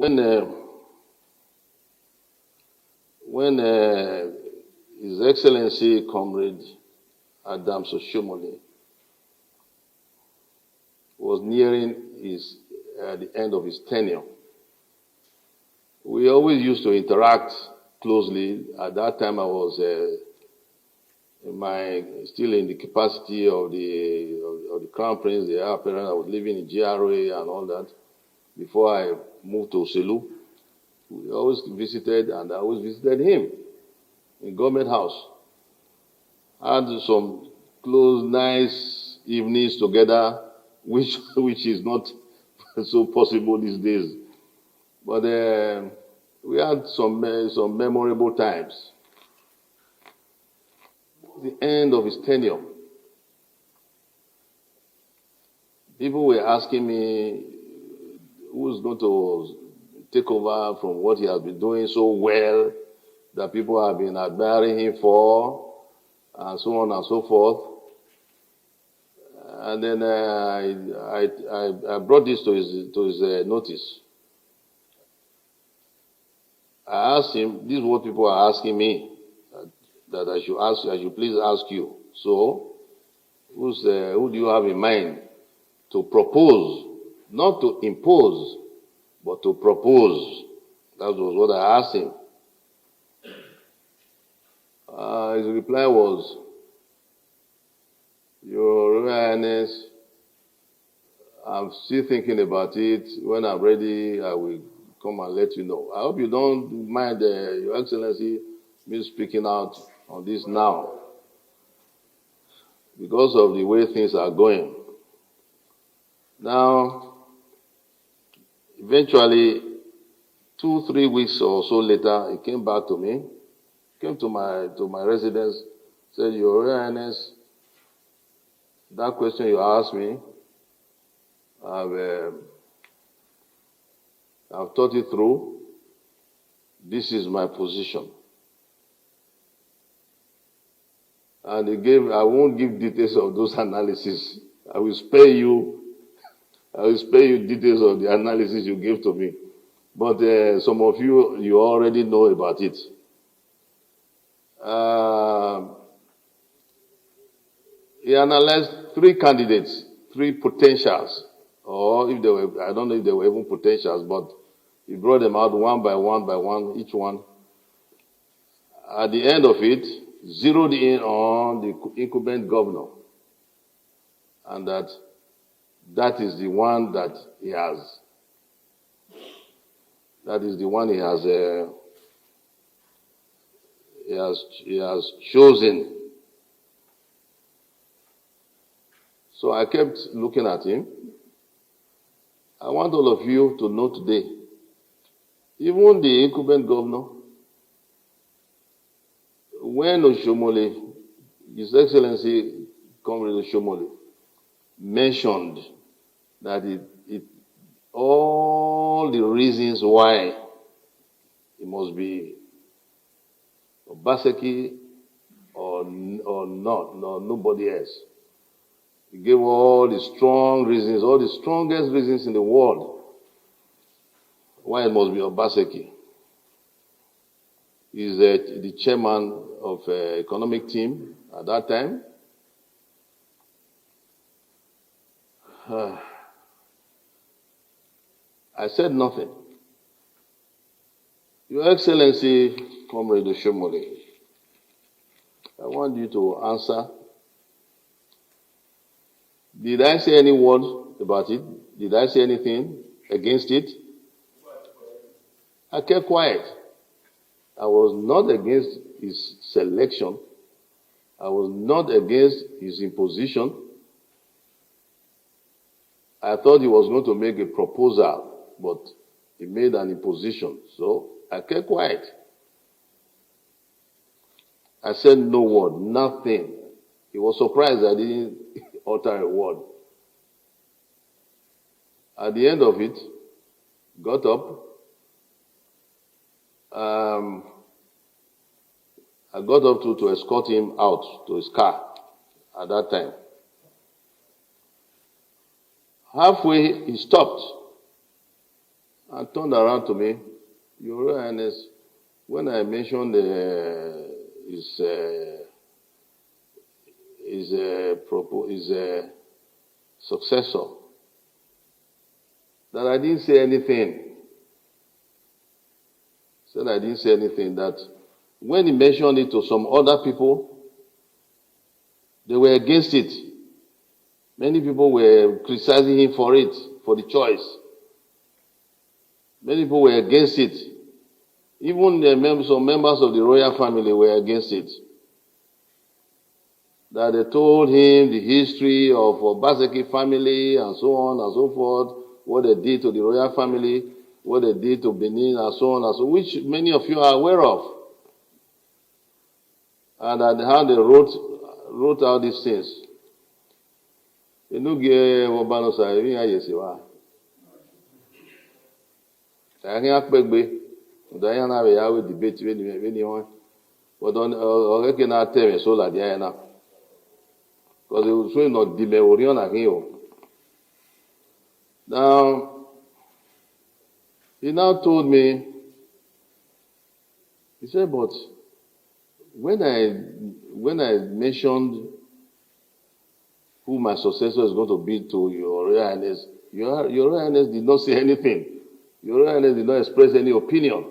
when uh, when His Excellency Comrade Adams Oshomole was nearing the end of his tenure, we always used to interact closely. At that time, I was still in the capacity of the Crown Prince, the heir apparent. I was living in GRA and all that before I moved to Oselu. We always visited, and I always visited him in Government House. Had some close, nice evenings together, which is not so possible these days. But we had some memorable times. The end of his tenure, people were asking me who's going to take over from what he has been doing so well, that people have been admiring him for, and so on and so forth. And then I brought this to his notice. I asked him, this is what people are asking me, that I should please ask you. So, who do you have in mind to propose, not to impose, but to propose? That was what I asked him. His reply was, Your Royal Highness, I'm still thinking about it. When I'm ready, I will come and let you know. I hope you don't mind, Your Excellency, me speaking out on this now, because of the way things are going. Now, eventually, 2-3 weeks or so later, he came back to me, came to my residence, said, Your Royal Highness, that question you asked me, I've thought it through. This is my position. And I won't give details of those analyses. I will spare you details of the analysis you gave to me. But some of you already know about it. He analyzed 3 candidates, 3 potentials, or if they were, I don't know if they were even potentials, but he brought them out one by one, each one. At the end of it, zeroed in on the incumbent governor, and that is the one that he has. That is the one he has chosen. So I kept looking at him. I want all of you to know today, even the incumbent governor, when Oshomole, His Excellency Comrade Oshomole, mentioned that all the reasons why it must be Obaseki or not, nobody else. He gave all the strong reasons, all the strongest reasons in the world why it must be Obaseki. He's the chairman of economic team at that time. I said nothing. Your Excellency, Comrade Oshomole, I want you to answer. Did I say any word about it? Did I say anything against it? I kept quiet. I was not against his selection. I was not against his imposition. I thought he was going to make a proposal, but he made an imposition. So I kept quiet. I said no word, nothing. He was surprised I didn't utter a word. At the end of it, got up. I got up to escort him out to his car at that time. Halfway, he stopped and turned around to me, Your Royal Highness, when I mentioned his successor, that I didn't say anything. Said I didn't say anything. That when he mentioned it to some other people, they were against it. Many people were criticizing him for it, for the choice. Many people were against it. Even some members of the royal family were against it. That they told him the history of Obaseki family and so on and so forth, what they did to the royal family, what they did to Benin and so on and so, which many of you are aware of. And how they wrote out these things. Enugie wobano sa eri ayesiwa. Tayang akpegbe, udaya na be yawe debate we ni won. But on oreke na teme so la dia na. Because it was showing not dime orion again. Now, he now told me, he said, but when I mentioned who my successor is going to be to Your Royal Highness, Your Royal Highness did not say anything. Your Royal Highness did not express any opinion.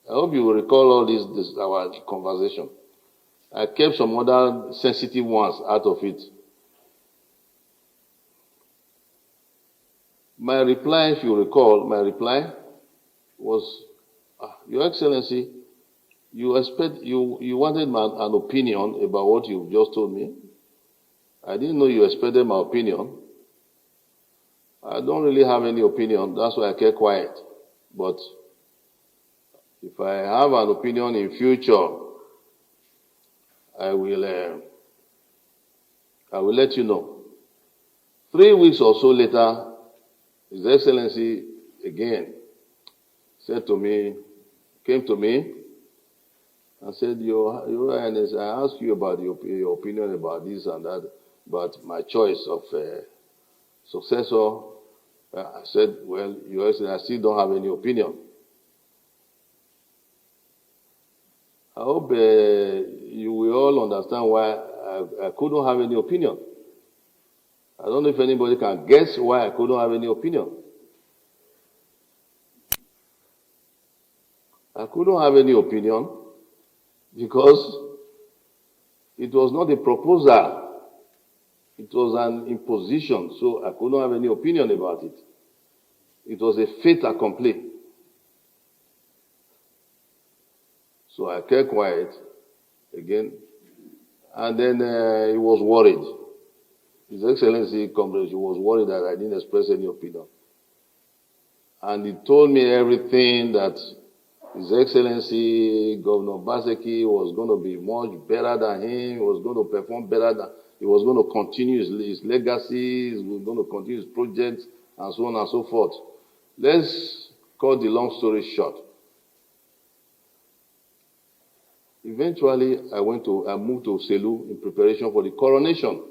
I hope you will recall all this our conversation. I kept some other sensitive ones out of it. My reply, if you recall, was, Your Excellency, you wanted an opinion about what you just told me. I didn't know you expected my opinion. I don't really have any opinion. That's why I kept quiet. But if I have an opinion in future, I will let you know. 3 weeks or so later, His Excellency again came to me and said, Your Royal Highness, I asked you about your opinion about this and that, about my choice of successor. I said, well, Your Excellency, I still don't have any opinion. I hope you will all understand why I couldn't have any opinion. I don't know if anybody can guess why I couldn't have any opinion. I couldn't have any opinion because it was not a proposal. It was an imposition, so I couldn't have any opinion about it. It was a fait accompli. So I kept quiet again, and then he was worried. His Excellency Comrade, he was worried that I didn't express any opinion. And he told me everything that His Excellency Governor Obaseki was going to be much better than him, he was going to perform better than, he was going to continue his legacy, he was going to continue his projects, and so on and so forth. Let's cut the long story short. Eventually, I moved to Oselu in preparation for the coronation.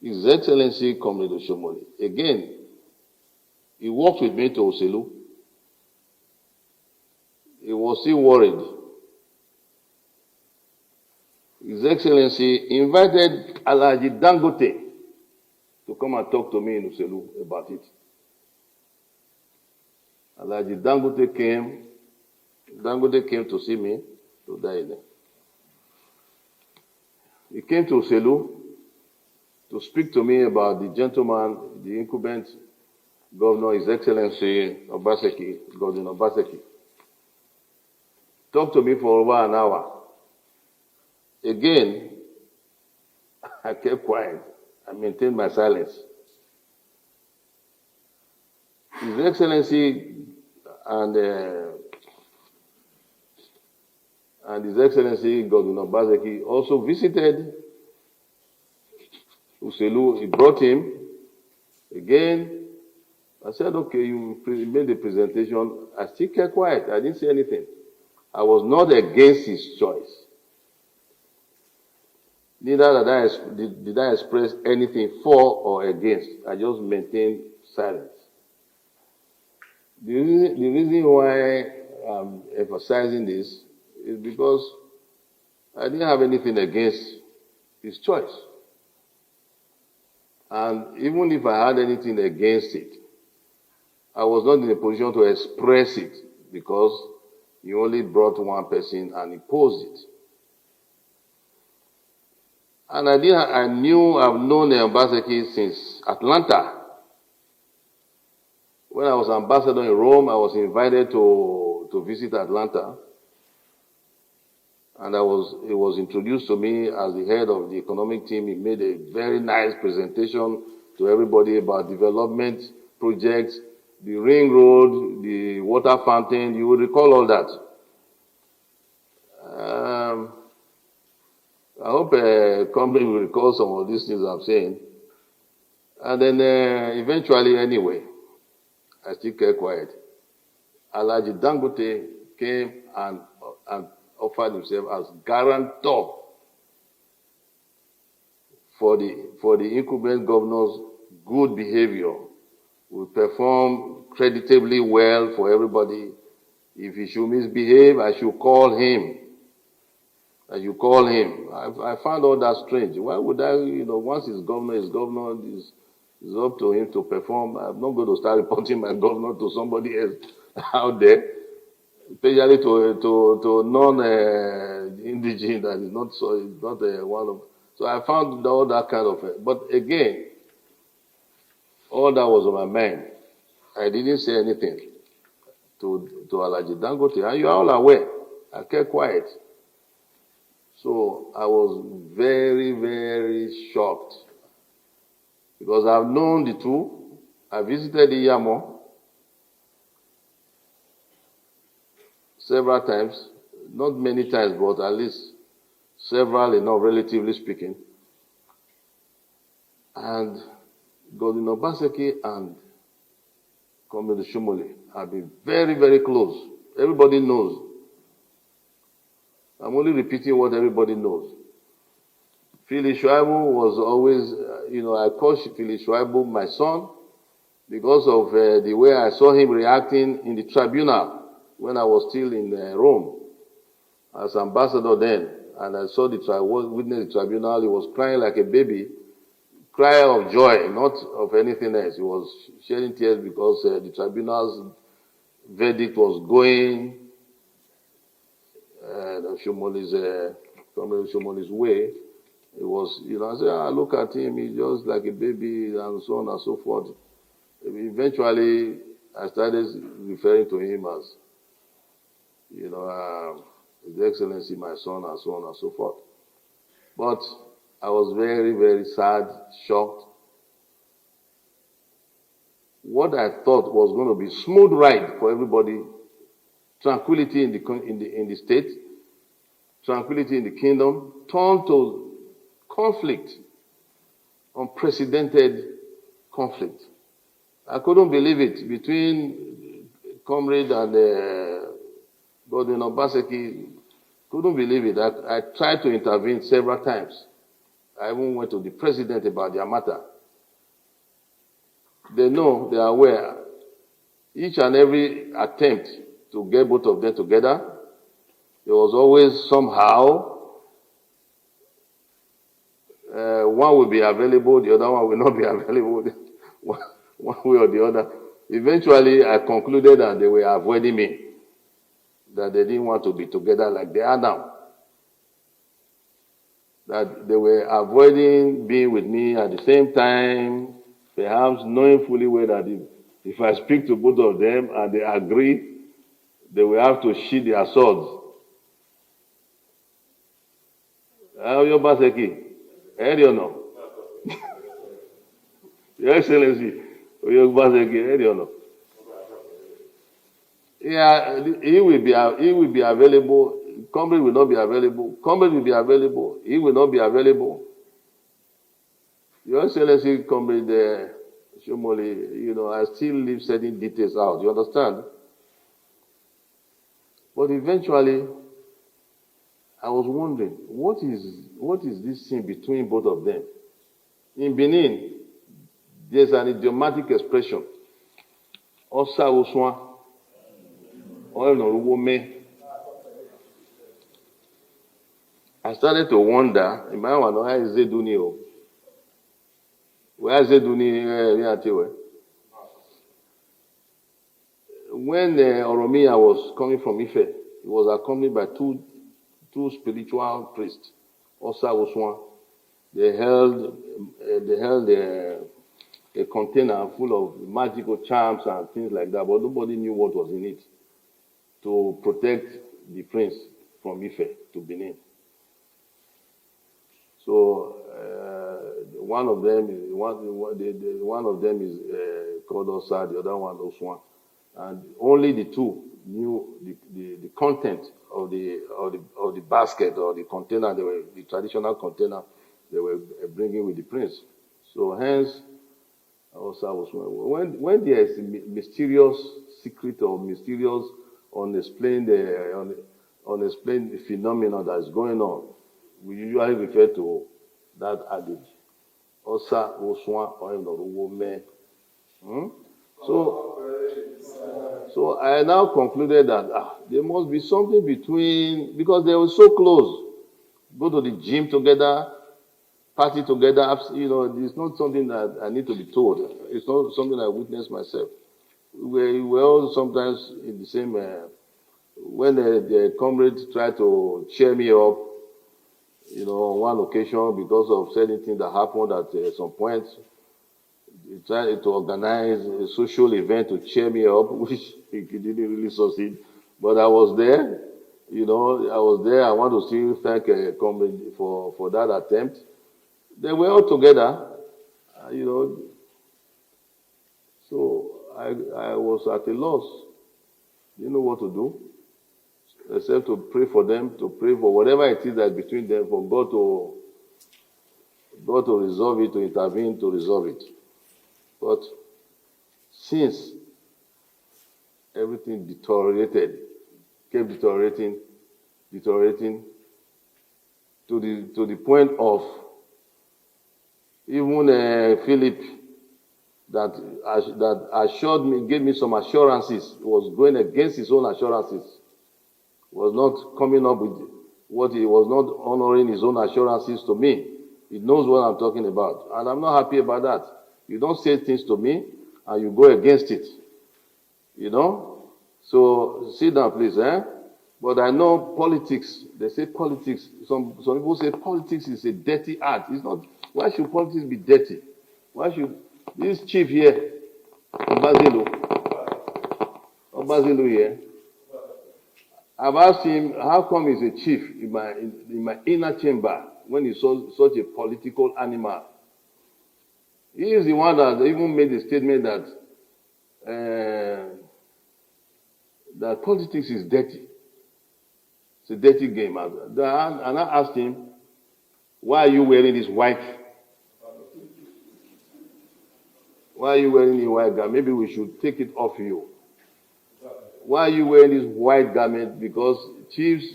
His Excellency Comrade Oshomole, again, he walked with me to Oselu. He was still worried. His Excellency invited Alhaji Dangote to come and talk to me in Oselu about it. Alhaji Dangote came to see me to die. He came to Oselu to speak to me about the gentleman, the incumbent governor, His Excellency Obaseki, Godwin Obaseki. Talked to me for over an hour. Again, I kept quiet. I maintained my silence. His Excellency and His Excellency Godwin Obaseki also visited Oselu. He brought him. Again, I said, okay, you made the presentation. I still kept quiet. I didn't say anything. I was not against his choice. Neither did I express anything for or against. I just maintained silence. The reason why I'm emphasizing this is because I didn't have anything against his choice. And even if I had anything against it, I was not in a position to express it because he only brought one person and imposed it. And I've known Obaseki since Atlanta. When I was ambassador in Rome, I was invited to visit Atlanta. And it was introduced to me as the head of the economic team. He made a very nice presentation to everybody about development projects, the ring road, the water fountain. You will recall all that. I hope a company will recall some of these things I'm saying. And then eventually, anyway, I still kept quiet. Alhaji Dangote came and offered himself as guarantor for the incumbent governor's good behavior. Will perform creditably well for everybody. If he should misbehave, I should call him. I found all that strange. Why would I, once he's governor, it's up to him to perform. I'm not going to start reporting my governor to somebody else out there, especially to non-indigene that is not so, it's not one of. So I found all that kind of. But again, all that was on my mind. I didn't say anything to Alhaji Dangote, and you are all aware. I kept quiet. So I was very, very shocked because I've known the two. I visited Iyamo several times, not many times, but at least several enough, relatively speaking. And Godwin Obaseki and Comrade Shumole have been very, very close. Everybody knows. I'm only repeating what everybody knows. Phyllis Shuaibu was always, I call Phyllis Shuaibu my son because of the way I saw him reacting in the tribunal when I was still in Rome as ambassador then. And I saw witnessed the tribunal. He was crying like a baby, cry of joy, not of anything else. He was shedding tears because the tribunal's verdict was going Shumoli's way. It was, I said, look at him, he's just like a baby, and so on and so forth. Eventually, I started referring to him as, His Excellency, my son, and so on and so forth. But I was very, very sad, shocked. What I thought was going to be smooth ride for everybody, tranquility in the state, tranquility in the kingdom, turned to conflict, unprecedented conflict. I couldn't believe it between Comrade and Godwin Obaseki. Couldn't believe it. I tried to intervene several times. I even went to the president about their matter. They know, they are aware. Each and every attempt to get both of them together, there was always somehow one will be available, the other one will not be available, one way or the other. Eventually, I concluded that they were avoiding me, that they didn't want to be together like they are now. That they were avoiding being with me at the same time, perhaps knowing fully well that if I speak to both of them and they agree, they will have to sheath their swords. Your Baseki, or no? Your Excellency, your Baseki, or no? Yeah, he will be available. Comrade will not be available. Comrade will be available. He will not be available. Your Excellency, Comrade Shumole, I still leave certain details out. You understand? But eventually, I was wondering, what is this thing between both of them? In Benin, there's an idiomatic expression, Osa Oswan, me. I started to wonder, where is Zeduni? Where is Zeduni? When Oromia was coming from Ife, he was accompanied by two spiritual priests, Osa Oswan. They held a container full of magical charms and things like that, but nobody knew what was in it to protect the prince from Ife to Benin. So one of them is called Osa, the other one Oswan, and only the two knew the content of the basket or the container, the traditional container they were bringing with the prince. So hence, Osa was when there is a mysterious secret or mysterious unexplained phenomenon that is going on, we usually refer to that adage. Osa Oswan or me. So I now concluded that there must be something between, because they were so close. Go to the gym together, party together. It's not something that I need to be told. It's not something I witnessed myself. We were all sometimes in the same. When the comrades tried to cheer me up, on one occasion because of certain things that happened at some point, he tried to organize a social event to cheer me up, which he didn't really succeed. But I was there. I was there. I want to still thank a comrade for that attempt. They were all together, So I was at a loss. Didn't know what to do, except to pray for them, to pray for whatever it is that's between them, for God to resolve it, to intervene, to resolve it. But since everything kept deteriorating to the point of even Philip that assured me, gave me some assurances, was going against his own assurances, was not coming up with what he was not honoring his own assurances to me. He knows what I'm talking about, and I'm not happy about that. You don't say things to me, and you go against it. So sit down, please, But I know politics. They say politics. Some people say politics is a dirty art. It's not. Why should politics be dirty? Why should this chief here, Obazelu here? I've asked him how come he's a chief in my inner chamber when he's such a political animal. He is the one that even made the statement that politics is dirty. It's a dirty game. And I asked him, why are you wearing this white? Why are you wearing a white garment? Maybe we should take it off you. Why are you wearing this white garment? Because chiefs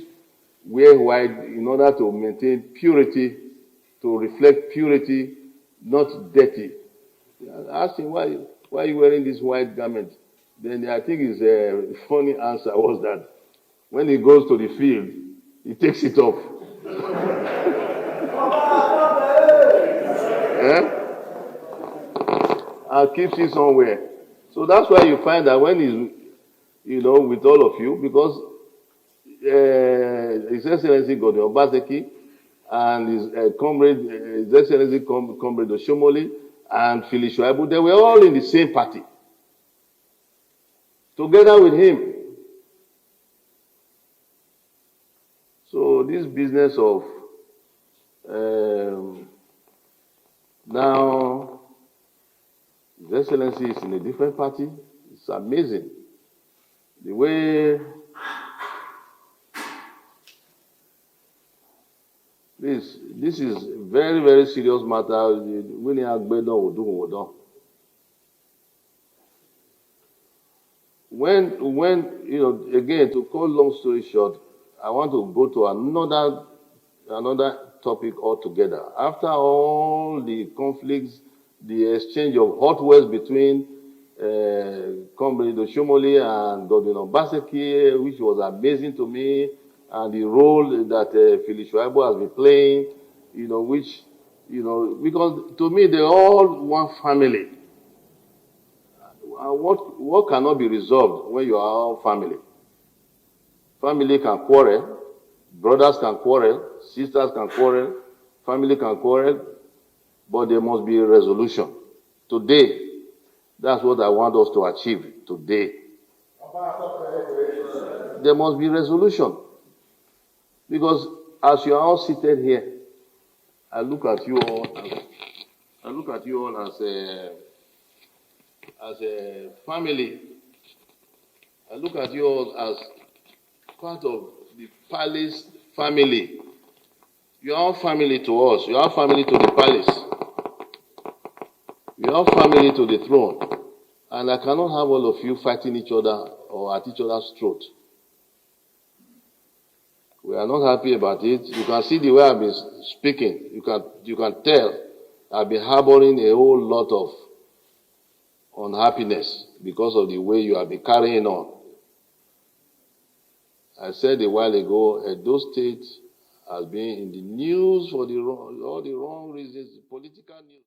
wear white in order to maintain purity, to reflect purity, not dirty. I asked him, why are you wearing this white garment? Then I think his funny answer was that when he goes to the field, he takes it off. And keeps it somewhere. So that's why you find that when he's, with all of you, because His Excellency Godwin Obaseki and his comrade, His Excellency Comrade Oshomole and Phyllis Shuaibu, they were all in the same party, together with him. So this business of now His Excellency is in a different party. It's amazing. The way this is very, very serious matter. When again, to cut long story short, I want to go to another topic altogether. After all the conflicts, the exchange of hot words between Comrade Oshomole and Godwin Obaseki, which was amazing to me, and the role that Phyllis Shuaibu has been playing, because to me they're all one family. What cannot be resolved when you are all family? Family can quarrel, brothers can quarrel, sisters can quarrel, family can quarrel, but there must be a resolution. Today, that's what I want us to achieve today. There must be resolution. Because as you are all seated here, I look at you all as a family. I look at you all as part of the palace family. You are all family to us. You are family to the palace. You are family to the throne. And I cannot have all of you fighting each other or at each other's throat. We are not happy about it. You can see the way I've been speaking. You can tell I've been harboring a whole lot of unhappiness because of the way you have been carrying on. I said a while ago, Edo State has been in the news for all the wrong reasons, political news.